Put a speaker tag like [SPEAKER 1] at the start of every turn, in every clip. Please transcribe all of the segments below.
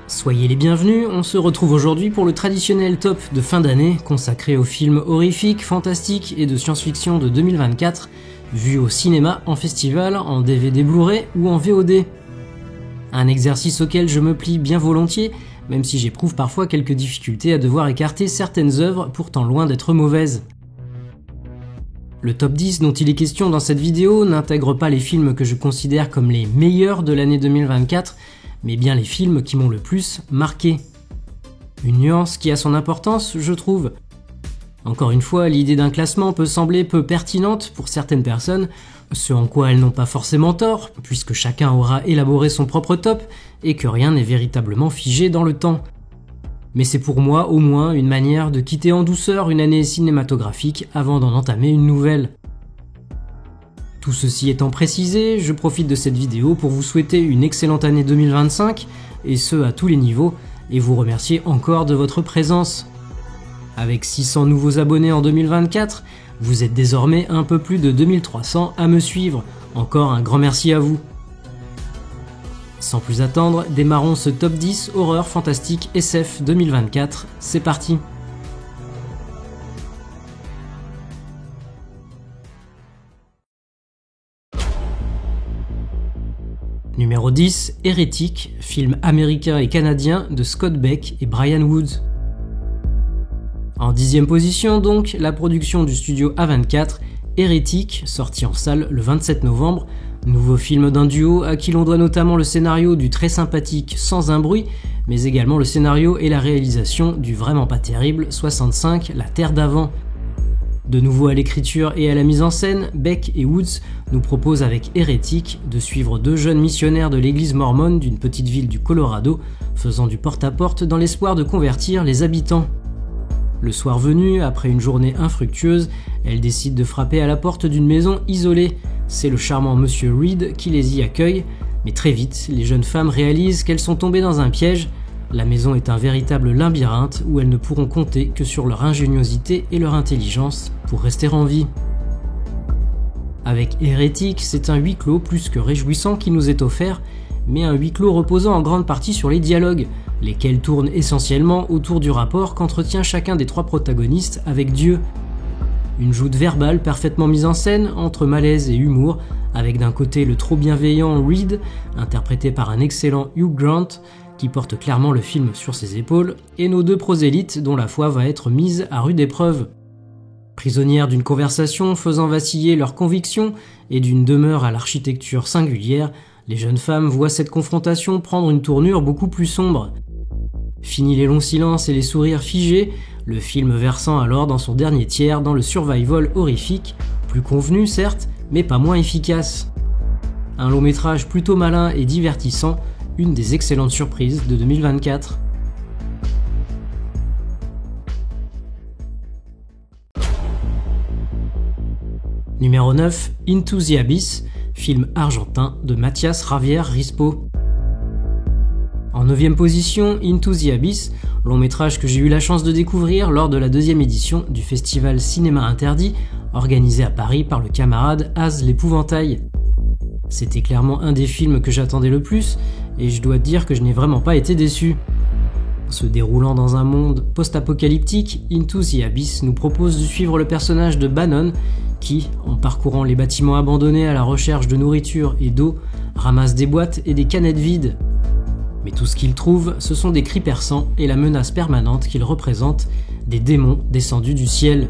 [SPEAKER 1] Soyez les bienvenus, on se retrouve aujourd'hui pour le traditionnel top de fin d'année consacré aux films horrifiques, fantastiques et de science-fiction de 2024, vus au cinéma, en festival, en DVD Blu-ray ou en VOD. Un exercice auquel je me plie bien volontiers, même si j'éprouve parfois quelques difficultés à devoir écarter certaines œuvres pourtant loin d'être mauvaises. Le top 10 dont il est question dans cette vidéo n'intègre pas les films que je considère comme les meilleurs de l'année 2024, mais bien les films qui m'ont le plus marqué. Une nuance qui a son importance, je trouve. Encore une fois, l'idée d'un classement peut sembler peu pertinente pour certaines personnes, ce en quoi elles n'ont pas forcément tort, puisque chacun aura élaboré son propre top et que rien n'est véritablement figé dans le temps. Mais c'est pour moi au moins une manière de quitter en douceur une année cinématographique avant d'en entamer une nouvelle. Tout ceci étant précisé, je profite de cette vidéo pour vous souhaiter une excellente année 2025, et ce à tous les niveaux, et vous remercier encore de votre présence. Avec 600 nouveaux abonnés en 2024, vous êtes désormais un peu plus de 2300 à me suivre, encore un grand merci à vous. Sans plus attendre, démarrons ce top 10 horreur fantastique SF 2024, c'est parti. Numéro 10, Hérétique, film américain et canadien de Scott Beck et Brian Woods. En 10e position donc, la production du studio A24, Hérétique, sorti en salle le 27 novembre, nouveau film d'un duo à qui l'on doit notamment le scénario du très sympathique Sans un bruit, mais également le scénario et la réalisation du vraiment pas terrible 65, La Terre d'avant. De nouveau à l'écriture et à la mise en scène, Beck et Woods nous proposent avec Hérétique de suivre deux jeunes missionnaires de l'église mormone d'une petite ville du Colorado, faisant du porte-à-porte dans l'espoir de convertir les habitants. Le soir venu, après une journée infructueuse, elles décident de frapper à la porte d'une maison isolée. C'est le charmant Monsieur Reed qui les y accueille, mais très vite, les jeunes femmes réalisent qu'elles sont tombées dans un piège. La maison est un véritable labyrinthe où elles ne pourront compter que sur leur ingéniosité et leur intelligence pour rester en vie. Avec Hérétique, c'est un huis clos plus que réjouissant qui nous est offert, mais un huis clos reposant en grande partie sur les dialogues, lesquels tournent essentiellement autour du rapport qu'entretient chacun des trois protagonistes avec Dieu. Une joute verbale parfaitement mise en scène entre malaise et humour, avec d'un côté le trop bienveillant Reed, interprété par un excellent Hugh Grant, qui porte clairement le film sur ses épaules, et nos deux prosélytes dont la foi va être mise à rude épreuve. Prisonnières d'une conversation faisant vaciller leurs convictions et d'une demeure à l'architecture singulière, les jeunes femmes voient cette confrontation prendre une tournure beaucoup plus sombre. Fini les longs silences et les sourires figés, le film versant alors dans son dernier tiers dans le survival horrifique, plus convenu certes, mais pas moins efficace. Un long métrage plutôt malin et divertissant, une des excellentes surprises de 2024. Numéro 9, Into the Abyss, film argentin de Matías Javier Rispo. En 9e position, Into the Abyss, long métrage que j'ai eu la chance de découvrir lors de la 2e édition du festival Cinéma Interdit, organisé à Paris par le camarade Az l'Épouvantail. C'était clairement un des films que j'attendais le plus, et je dois dire que je n'ai vraiment pas été déçu. Se déroulant dans un monde post-apocalyptique, Into the Abyss nous propose de suivre le personnage de Bannon, qui, en parcourant les bâtiments abandonnés à la recherche de nourriture et d'eau, ramasse des boîtes et des canettes vides. Mais tout ce qu'il trouve, ce sont des cris perçants et la menace permanente qu'il représente, des démons descendus du ciel.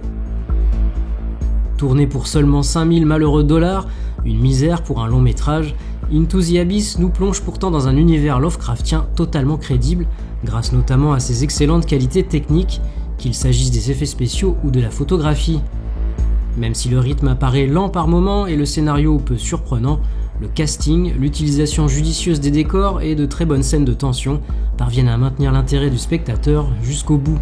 [SPEAKER 1] Tourné pour seulement 5000 malheureux dollars, une misère pour un long métrage, Into the Abyss nous plonge pourtant dans un univers Lovecraftien totalement crédible, grâce notamment à ses excellentes qualités techniques, qu'il s'agisse des effets spéciaux ou de la photographie. Même si le rythme apparaît lent par moments et le scénario peu surprenant, le casting, l'utilisation judicieuse des décors et de très bonnes scènes de tension parviennent à maintenir l'intérêt du spectateur jusqu'au bout.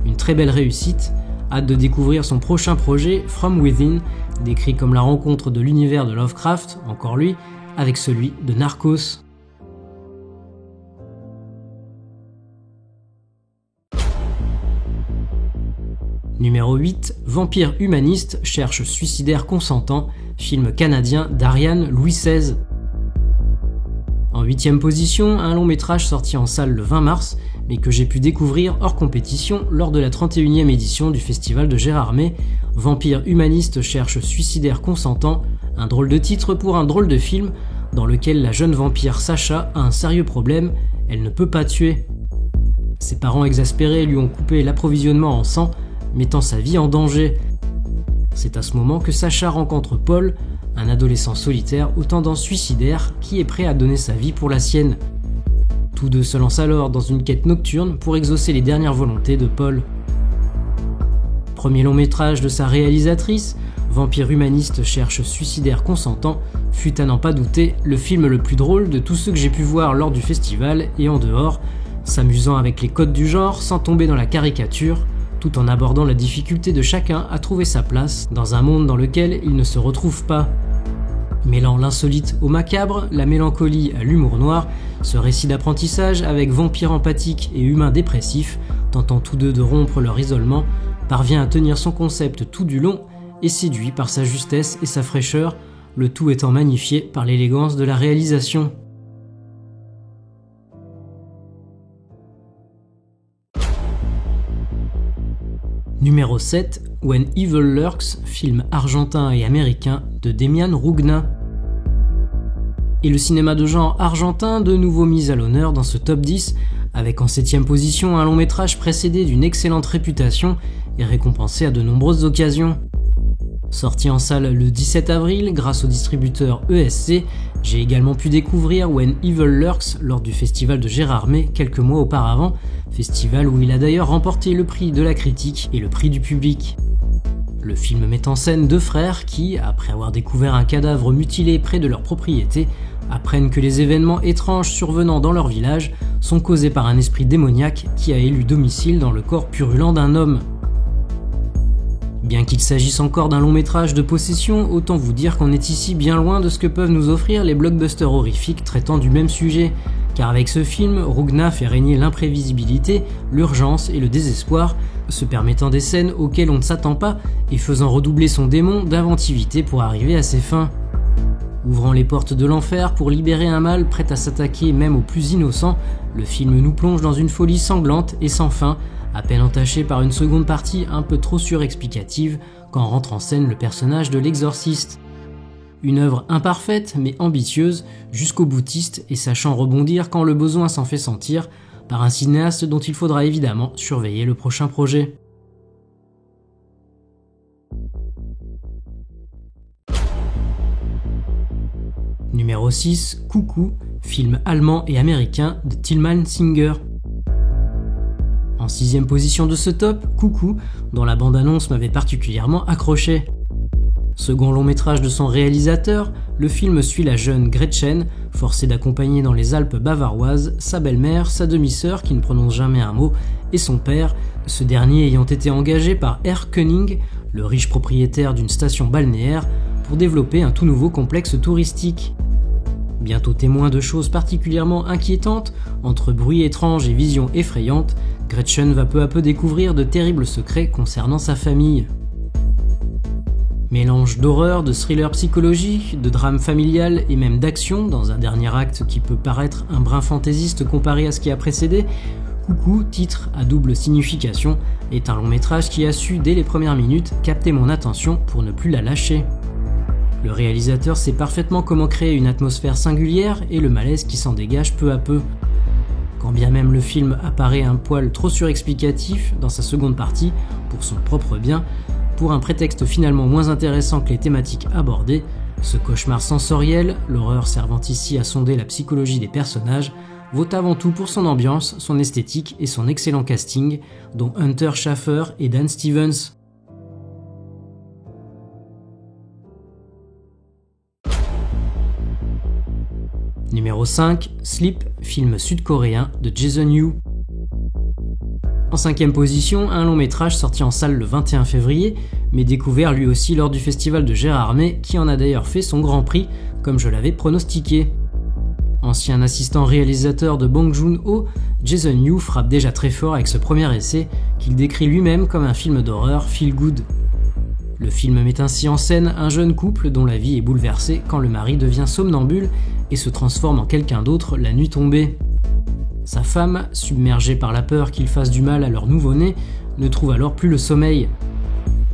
[SPEAKER 1] Une très belle réussite, hâte de découvrir son prochain projet, From Within, décrit comme la rencontre de l'univers de Lovecraft, encore lui, avec celui de Narcos. Numéro 8, Vampire humaniste cherche suicidaire consentant, film canadien d'Ariane Louis XVI. En 8e position, un long métrage sorti en salle le 20 mars, mais que j'ai pu découvrir hors compétition lors de la 31e édition du festival de Gérardmer, Vampire humaniste cherche suicidaire consentant, un drôle de titre pour un drôle de film, dans lequel la jeune vampire Sacha a un sérieux problème, elle ne peut pas tuer. Ses parents exaspérés lui ont coupé l'approvisionnement en sang, mettant sa vie en danger. C'est à ce moment que Sacha rencontre Paul, un adolescent solitaire aux tendances suicidaires qui est prêt à donner sa vie pour la sienne. Tous deux se lancent alors dans une quête nocturne pour exaucer les dernières volontés de Paul. Premier long métrage de sa réalisatrice, Vampire humaniste cherche suicidaire consentant, fut à n'en pas douter le film le plus drôle de tous ceux que j'ai pu voir lors du festival et en dehors, s'amusant avec les codes du genre sans tomber dans la caricature, tout en abordant la difficulté de chacun à trouver sa place dans un monde dans lequel il ne se retrouve pas. Mêlant l'insolite au macabre, la mélancolie à l'humour noir, ce récit d'apprentissage avec vampire empathique et humain dépressif, tentant tous deux de rompre leur isolement, parvient à tenir son concept tout du long et séduit par sa justesse et sa fraîcheur, le tout étant magnifié par l'élégance de la réalisation. Numéro 7, When Evil Lurks, film argentin et américain de Demian Rugna. Et le cinéma de genre argentin de nouveau mis à l'honneur dans ce top 10, avec en 7e position un long métrage précédé d'une excellente réputation et récompensé à de nombreuses occasions. Sorti en salle le 17 avril grâce au distributeur ESC, j'ai également pu découvrir When Evil Lurks lors du festival de Gérardmer quelques mois auparavant, festival où il a d'ailleurs remporté le prix de la critique et le prix du public. Le film met en scène deux frères qui, après avoir découvert un cadavre mutilé près de leur propriété, apprennent que les événements étranges survenant dans leur village sont causés par un esprit démoniaque qui a élu domicile dans le corps purulent d'un homme. Bien qu'il s'agisse encore d'un long métrage de possession, autant vous dire qu'on est ici bien loin de ce que peuvent nous offrir les blockbusters horrifiques traitant du même sujet, car avec ce film, Rugna fait régner l'imprévisibilité, l'urgence et le désespoir, se permettant des scènes auxquelles on ne s'attend pas et faisant redoubler son démon d'inventivité pour arriver à ses fins. Ouvrant les portes de l'enfer pour libérer un mal prêt à s'attaquer même aux plus innocents, le film nous plonge dans une folie sanglante et sans fin, à peine entachée par une seconde partie un peu trop surexplicative quand rentre en scène le personnage de l'exorciste. Une œuvre imparfaite mais ambitieuse, jusqu'au boutiste et sachant rebondir quand le besoin s'en fait sentir, par un cinéaste dont il faudra évidemment surveiller le prochain projet. Numéro 6, Coucou, film allemand et américain de Tilman Singer. En 6e position de ce top, Coucou, dont la bande-annonce m'avait particulièrement accroché. Second long métrage de son réalisateur, le film suit la jeune Gretchen, forcée d'accompagner dans les Alpes bavaroises sa belle-mère, sa demi-sœur qui ne prononce jamais un mot, et son père, ce dernier ayant été engagé par Herr Koenig, le riche propriétaire d'une station balnéaire, pour développer un tout nouveau complexe touristique. Bientôt témoin de choses particulièrement inquiétantes, entre bruits étranges et visions effrayantes, Gretchen va peu à peu découvrir de terribles secrets concernant sa famille. Mélange d'horreur, de thriller psychologique, de drame familial et même d'action dans un dernier acte qui peut paraître un brin fantaisiste comparé à ce qui a précédé, Coucou, titre à double signification, est un long métrage qui a su dès les premières minutes capter mon attention pour ne plus la lâcher. Le réalisateur sait parfaitement comment créer une atmosphère singulière et le malaise qui s'en dégage peu à peu. Quand bien même le film apparaît un poil trop surexplicatif dans sa seconde partie, pour son propre bien, pour un prétexte finalement moins intéressant que les thématiques abordées, ce cauchemar sensoriel, l'horreur servant ici à sonder la psychologie des personnages, vaut avant tout pour son ambiance, son esthétique et son excellent casting, dont Hunter Schafer et Dan Stevens. Numéro 5, Sleep, film sud-coréen de Jason Yu. En 5e position, un long métrage sorti en salle le 21 février, mais découvert lui aussi lors du festival de Gérardmer, qui en a d'ailleurs fait son grand prix, comme je l'avais pronostiqué. Ancien assistant réalisateur de Bong Joon-ho, Jason Yu frappe déjà très fort avec ce premier essai, qu'il décrit lui-même comme un film d'horreur feel good. Le film met ainsi en scène un jeune couple dont la vie est bouleversée quand le mari devient somnambule et se transforme en quelqu'un d'autre la nuit tombée. Sa femme, submergée par la peur qu'il fasse du mal à leur nouveau-né, ne trouve alors plus le sommeil.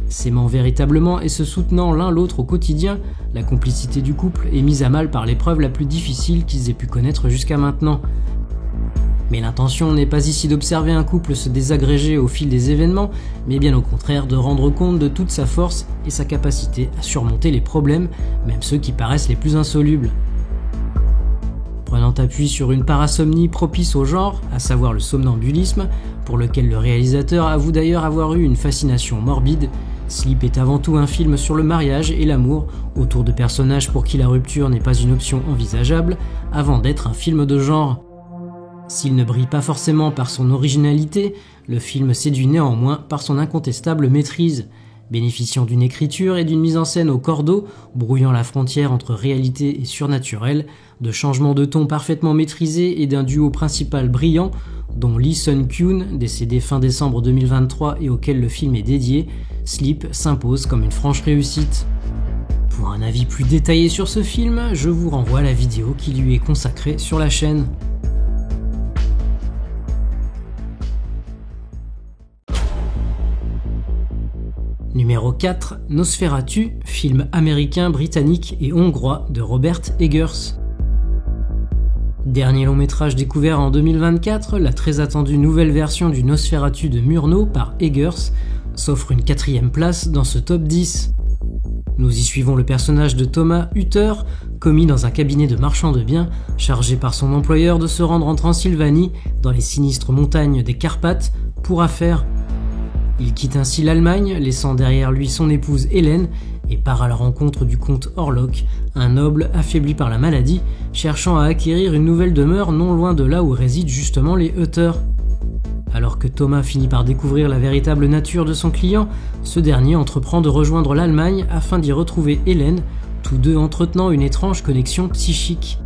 [SPEAKER 1] S'aimant véritablement et se soutenant l'un l'autre au quotidien, la complicité du couple est mise à mal par l'épreuve la plus difficile qu'ils aient pu connaître jusqu'à maintenant. Mais l'intention n'est pas ici d'observer un couple se désagréger au fil des événements, mais bien au contraire de rendre compte de toute sa force et sa capacité à surmonter les problèmes, même ceux qui paraissent les plus insolubles. Prenant appui sur une parasomnie propice au genre, à savoir le somnambulisme, pour lequel le réalisateur avoue d'ailleurs avoir eu une fascination morbide, Sleep est avant tout un film sur le mariage et l'amour, autour de personnages pour qui la rupture n'est pas une option envisageable, avant d'être un film de genre. S'il ne brille pas forcément par son originalité, le film séduit néanmoins par son incontestable maîtrise, bénéficiant d'une écriture et d'une mise en scène au cordeau, brouillant la frontière entre réalité et surnaturel, de changements de ton parfaitement maîtrisés et d'un duo principal brillant, dont Lee Sun-kyun, décédé fin décembre 2023 et auquel le film est dédié, Sleep s'impose comme une franche réussite. Pour un avis plus détaillé sur ce film, je vous renvoie à la vidéo qui lui est consacrée sur la chaîne. Numéro 4, Nosferatu, film américain, britannique et hongrois de Robert Eggers. Dernier long métrage découvert en 2024, la très attendue nouvelle version du Nosferatu de Murnau par Eggers s'offre une 4e place dans ce top 10. Nous y suivons le personnage de Thomas Hutter, commis dans un cabinet de marchand de biens, chargé par son employeur de se rendre en Transylvanie, dans les sinistres montagnes des Carpates, pour affaires. Il quitte ainsi l'Allemagne, laissant derrière lui son épouse Hélène, et part à la rencontre du comte Orlok, un noble affaibli par la maladie, cherchant à acquérir une nouvelle demeure non loin de là où résident justement les Hutter. Alors que Thomas finit par découvrir la véritable nature de son client, ce dernier entreprend de rejoindre l'Allemagne afin d'y retrouver Hélène, tous deux entretenant une étrange connexion psychique.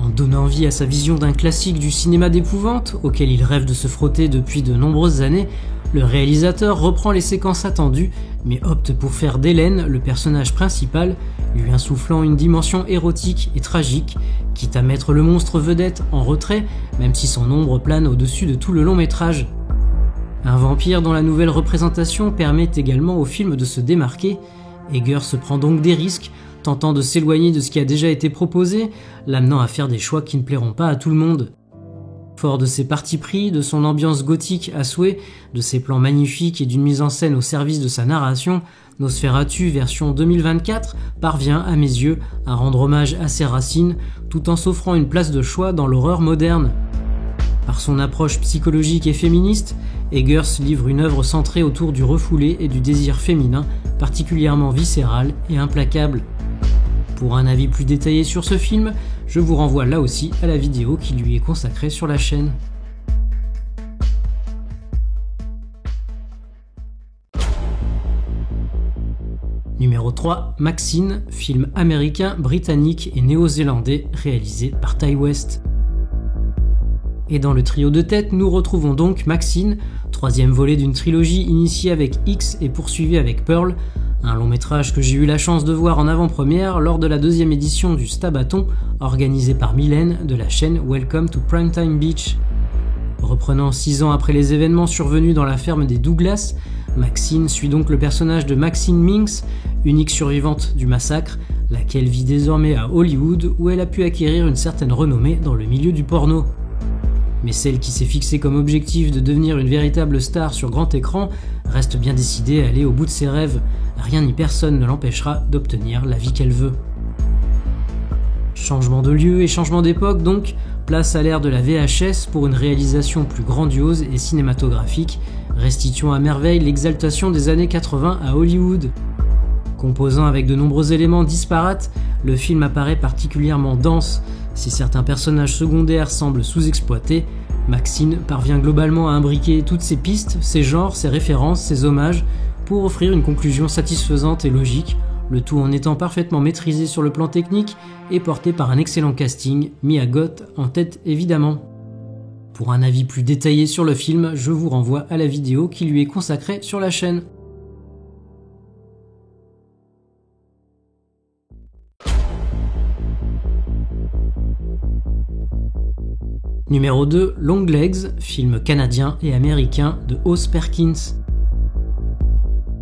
[SPEAKER 1] En donnant vie à sa vision d'un classique du cinéma d'épouvante, auquel il rêve de se frotter depuis de nombreuses années, le réalisateur reprend les séquences attendues, mais opte pour faire d'Hélène le personnage principal, lui insufflant une dimension érotique et tragique, quitte à mettre le monstre vedette en retrait, même si son ombre plane au-dessus de tout le long métrage. Un vampire dont la nouvelle représentation permet également au film de se démarquer, Eggers se prend donc des risques, tentant de s'éloigner de ce qui a déjà été proposé, l'amenant à faire des choix qui ne plairont pas à tout le monde. Fort de ses partis pris, de son ambiance gothique à souhait, de ses plans magnifiques et d'une mise en scène au service de sa narration, Nosferatu version 2024 parvient, à mes yeux, à rendre hommage à ses racines, tout en s'offrant une place de choix dans l'horreur moderne. Par son approche psychologique et féministe, Eggers livre une œuvre centrée autour du refoulé et du désir féminin, particulièrement viscéral et implacable. Pour un avis plus détaillé sur ce film, je vous renvoie là aussi à la vidéo qui lui est consacrée sur la chaîne. Numéro 3, Maxine, film américain, britannique et néo-zélandais réalisé par Ti West. Et dans le trio de tête, nous retrouvons donc Maxine, 3e volet d'une trilogie initiée avec X et poursuivie avec Pearl, un long métrage que j'ai eu la chance de voir en avant-première lors de la 2e édition du Stabaton, organisée par Mylène de la chaîne Welcome to Primetime Beach. Reprenant 6 ans après les événements survenus dans la ferme des Douglas, Maxine suit donc le personnage de Maxine Minks, unique survivante du massacre, laquelle vit désormais à Hollywood où elle a pu acquérir une certaine renommée dans le milieu du porno. Mais celle qui s'est fixée comme objectif de devenir une véritable star sur grand écran reste bien décidée à aller au bout de ses rêves. Rien ni personne ne l'empêchera d'obtenir la vie qu'elle veut. Changement de lieu et changement d'époque donc, place à l'ère de la VHS pour une réalisation plus grandiose et cinématographique, restituant à merveille l'exaltation des années 80 à Hollywood. Composant avec de nombreux éléments disparates, le film apparaît particulièrement dense. Si certains personnages secondaires semblent sous-exploités, Maxine parvient globalement à imbriquer toutes ses pistes, ses genres, ses références, ses hommages, pour offrir une conclusion satisfaisante et logique, le tout en étant parfaitement maîtrisé sur le plan technique et porté par un excellent casting, Mia Goth en tête évidemment. Pour un avis plus détaillé sur le film, je vous renvoie à la vidéo qui lui est consacrée sur la chaîne. Numéro 2, Longlegs, film canadien et américain de Oz Perkins.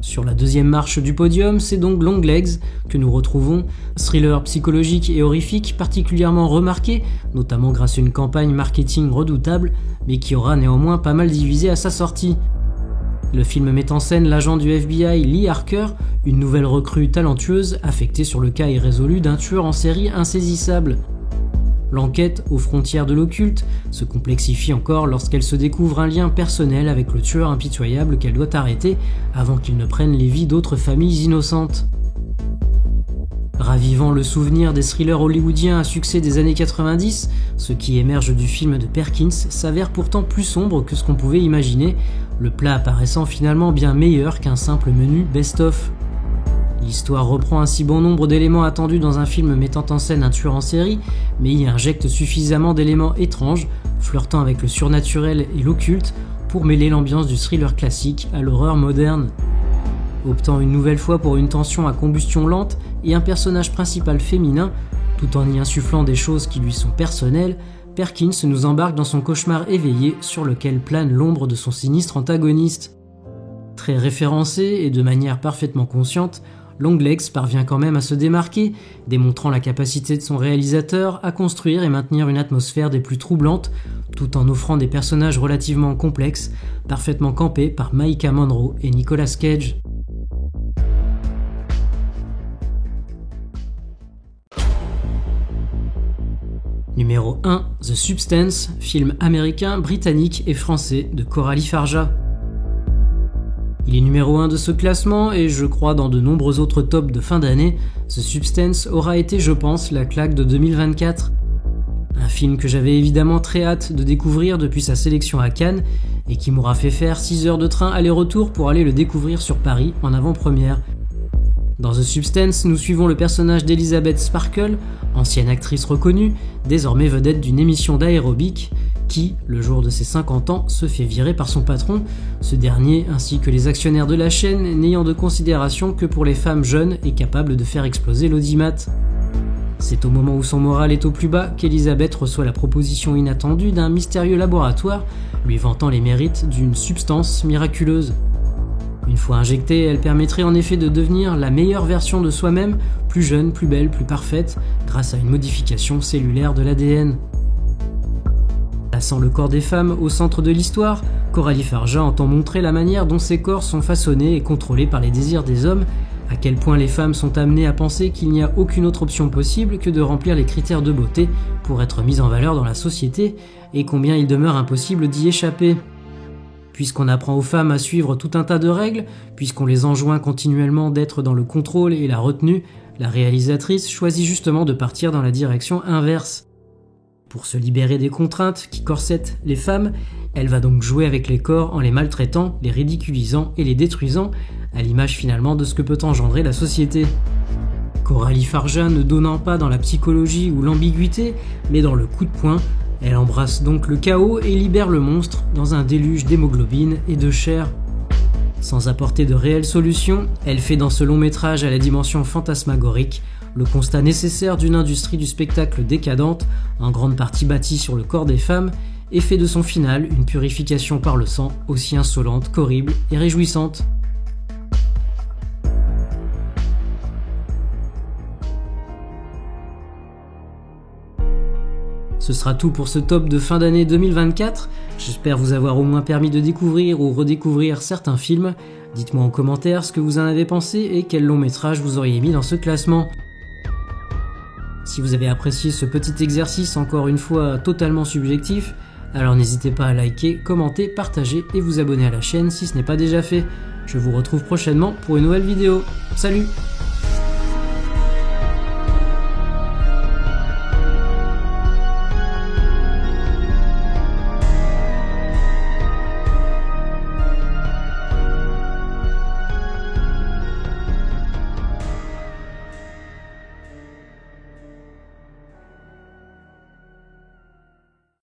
[SPEAKER 1] Sur la deuxième marche du podium, c'est donc Longlegs que nous retrouvons, thriller psychologique et horrifique particulièrement remarqué, notamment grâce à une campagne marketing redoutable, mais qui aura néanmoins pas mal divisé à sa sortie. Le film met en scène l'agent du FBI Lee Harker, une nouvelle recrue talentueuse affectée sur le cas irrésolu d'un tueur en série insaisissable. L'enquête, aux frontières de l'occulte, se complexifie encore lorsqu'elle se découvre un lien personnel avec le tueur impitoyable qu'elle doit arrêter avant qu'il ne prenne les vies d'autres familles innocentes. Ravivant le souvenir des thrillers hollywoodiens à succès des années 90, ce qui émerge du film de Perkins s'avère pourtant plus sombre que ce qu'on pouvait imaginer, le plat apparaissant finalement bien meilleur qu'un simple menu best-of. L'histoire reprend ainsi bon nombre d'éléments attendus dans un film mettant en scène un tueur en série, mais y injecte suffisamment d'éléments étranges, flirtant avec le surnaturel et l'occulte, pour mêler l'ambiance du thriller classique à l'horreur moderne. Optant une nouvelle fois pour une tension à combustion lente et un personnage principal féminin, tout en y insufflant des choses qui lui sont personnelles, Perkins nous embarque dans son cauchemar éveillé sur lequel plane l'ombre de son sinistre antagoniste. Très référencé et de manière parfaitement consciente, Longlegs parvient quand même à se démarquer, démontrant la capacité de son réalisateur à construire et maintenir une atmosphère des plus troublantes, tout en offrant des personnages relativement complexes, parfaitement campés par Maïka Monroe et Nicolas Cage. Numéro 1, The Substance, film américain, britannique et français de Coralie Farja. Il est numéro 1 de ce classement et je crois dans de nombreux autres tops de fin d'année, The Substance aura été, je pense, la claque de 2024. Un film que j'avais évidemment très hâte de découvrir depuis sa sélection à Cannes et qui m'aura fait faire 6 heures de train aller-retour pour aller le découvrir sur Paris en avant-première. Dans The Substance, nous suivons le personnage d'Elizabeth Sparkle, ancienne actrice reconnue, désormais vedette d'une émission d'aérobic, qui, le jour de ses 50 ans, se fait virer par son patron, ce dernier ainsi que les actionnaires de la chaîne n'ayant de considération que pour les femmes jeunes et capables de faire exploser l'audimat. C'est au moment où son moral est au plus bas qu'Elizabeth reçoit la proposition inattendue d'un mystérieux laboratoire lui vantant les mérites d'une substance miraculeuse. Une fois injectée, elle permettrait en effet de devenir la meilleure version de soi-même, plus jeune, plus belle, plus parfaite, grâce à une modification cellulaire de l'ADN. Plaçant le corps des femmes au centre de l'histoire, Coralie Farja entend montrer la manière dont ces corps sont façonnés et contrôlés par les désirs des hommes, à quel point les femmes sont amenées à penser qu'il n'y a aucune autre option possible que de remplir les critères de beauté pour être mises en valeur dans la société, et combien il demeure impossible d'y échapper. Puisqu'on apprend aux femmes à suivre tout un tas de règles, puisqu'on les enjoint continuellement d'être dans le contrôle et la retenue, la réalisatrice choisit justement de partir dans la direction inverse. Pour se libérer des contraintes qui corsettent les femmes, elle va donc jouer avec les corps en les maltraitant, les ridiculisant et les détruisant, à l'image finalement de ce que peut engendrer la société. Coralie Farja ne donnant pas dans la psychologie ou l'ambiguïté, mais dans le coup de poing, elle embrasse donc le chaos et libère le monstre dans un déluge d'hémoglobine et de chair. Sans apporter de réelles solutions, elle fait dans ce long métrage à la dimension fantasmagorique le constat nécessaire d'une industrie du spectacle décadente, en grande partie bâtie sur le corps des femmes, et fait de son final une purification par le sang aussi insolente qu'horrible et réjouissante. Ce sera tout pour ce top de fin d'année 2024. J'espère vous avoir au moins permis de découvrir ou redécouvrir certains films. Dites-moi en commentaire ce que vous en avez pensé et quel long métrage vous auriez mis dans ce classement. Si vous avez apprécié ce petit exercice, encore une fois totalement subjectif, alors n'hésitez pas à liker, commenter, partager et vous abonner à la chaîne si ce n'est pas déjà fait. Je vous retrouve prochainement pour une nouvelle vidéo. Salut!